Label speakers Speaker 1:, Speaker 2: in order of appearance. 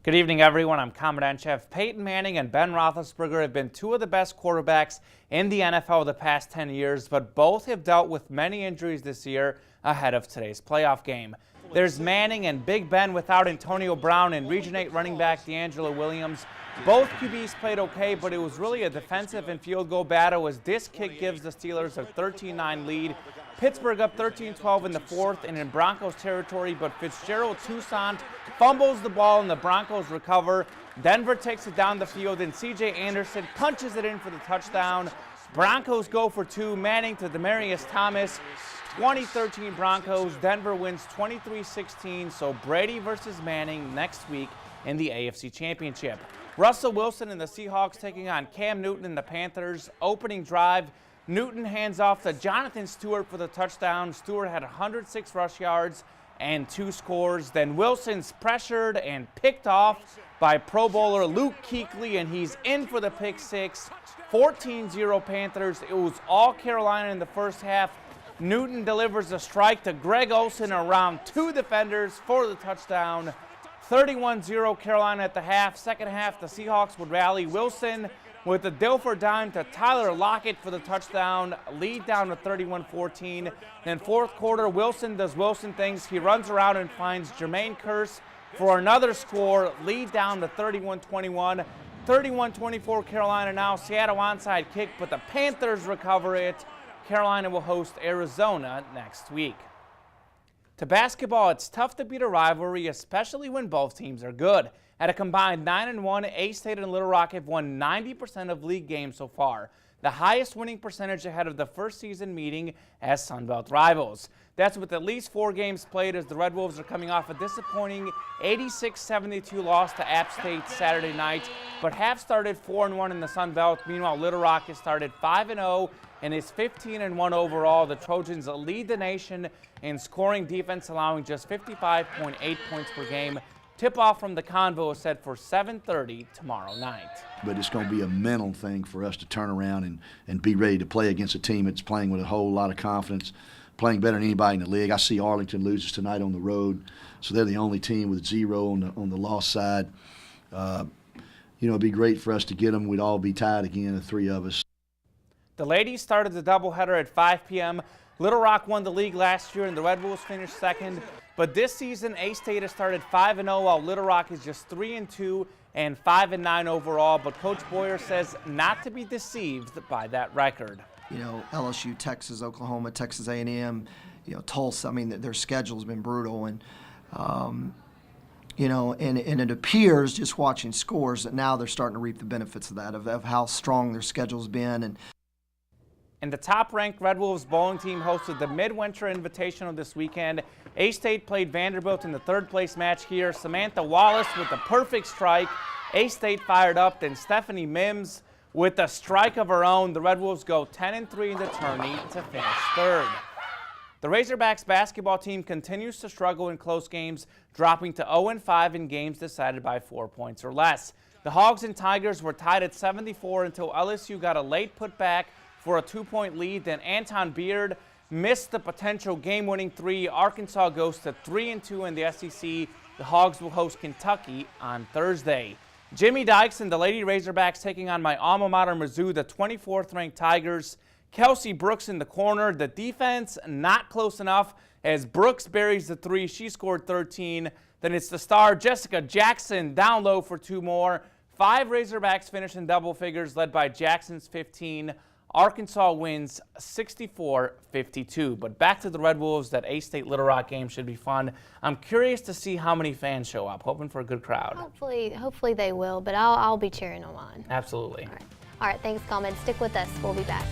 Speaker 1: Good evening, everyone. I'm Commandant Chef. Peyton Manning and Ben Roethlisberger have been two of the best quarterbacks in the NFL the past 10 years, but both have dealt with many injuries this year ahead of today's playoff game. There's Manning and Big Ben without Antonio Brown and Region 8 running back DeAngelo Williams. Both QBs played okay, but it was really a defensive and field goal battle as this kick gives the Steelers a 13-9 lead. Pittsburgh up 13-12 in the fourth and in Broncos territory, but Fitzgerald Toussaint fumbles the ball and the Broncos recover. Denver takes it down the field and C.J. Anderson punches it in for the touchdown. Broncos go for two. Manning to Demaryius Thomas. 2013 Broncos. Denver wins 23-16, so Brady versus Manning next week in the AFC Championship. Russell Wilson and the Seahawks taking on Cam Newton and the Panthers. Opening drive, Newton hands off to Jonathan Stewart for the touchdown. Stewart had 106 rush yards and 2 scores. Then Wilson's pressured and picked off by Pro Bowler Luke Kuechly, and he's in for the pick six. 14-0 Panthers. It was all Carolina in the first half. Newton delivers a strike to Greg Olsen around 2 defenders for the touchdown. 31-0 Carolina at the half. Second half, the Seahawks would rally. Wilson with the Dilfer dime to Tyler Lockett for the touchdown. Lead down to 31-14. Then fourth quarter, Wilson does Wilson things. He runs around and finds Jermaine Kearse for another score. Lead down to 31-21. 31-24 Carolina now. Seattle onside kick, but the Panthers recover it. Carolina will host Arizona next week. To basketball, it's tough to beat a rivalry, especially when both teams are good. At a combined 9-1, A-State and Little Rock have won 90% of league games so far, the highest winning percentage ahead of the first season meeting as Sunbelt rivals. That's with at least 4 games played, as the Red Wolves are coming off a disappointing 86-72 loss to App State Saturday night, but have started 4-1 in the Sunbelt. Meanwhile, Little Rock has started 5-0 and is 15-1 overall. The Trojans lead the nation in scoring defense, allowing just 55.8 points per game. Tip-off from the Convo is set for 7:30 tomorrow night.
Speaker 2: But it's going to be a mental thing for us to turn around and be ready to play against a team that's playing with a whole lot of confidence, playing better than anybody in the league. I see Arlington loses tonight on the road, so they're the only team with 0 on the loss side. It'd be great for us to get them. We'd all be tied again, the 3 of us.
Speaker 1: The ladies started the doubleheader at 5 p.m. Little Rock won the league last year and the Red Wolves finished second. But this season, A-State has started 5-0 while Little Rock is just 3-2 and 5-9 overall. But Coach Boyer says not to be deceived by that record.
Speaker 3: LSU, Texas, Oklahoma, Texas A&M, Tulsa. I mean, their schedule's been brutal, and and it appears, just watching scores, that now they're starting to reap the benefits of that, of how strong their schedule's been.
Speaker 1: And the top-ranked Red Wolves bowling team hosted the Midwinter Invitational this weekend. A-State played Vanderbilt in the third-place match here. Samantha Wallace with the perfect strike. A-State fired up. Then Stephanie Mims with a strike of her own. The Red Wolves go 10-3 in the tourney to finish third. The Razorbacks basketball team continues to struggle in close games, dropping to 0-5 in games decided by 4 points or less. The Hogs and Tigers were tied at 74 until LSU got a late putback for a 2-point lead. Then Anton Beard missed the potential game-winning 3. Arkansas goes to 3-2 in the SEC. The Hogs will host Kentucky on Thursday. Jimmy Dykes and the Lady Razorbacks taking on my alma mater, Mizzou, the 24th-ranked Tigers. Kelsey Brooks in the corner. The defense not close enough as Brooks buries the 3. She scored 13. Then it's the star Jessica Jackson down low for 2 more. 5 Razorbacks finish in double figures, led by Jackson's 15. Arkansas wins 64-52. But back to the Red Wolves. That A-State Little Rock game should be fun. I'm curious to see how many fans show up. Hoping for a good crowd.
Speaker 4: Hopefully they will, but I'll be cheering them on.
Speaker 1: Absolutely.
Speaker 4: All right, thanks, Coleman. Stick with us. We'll be back.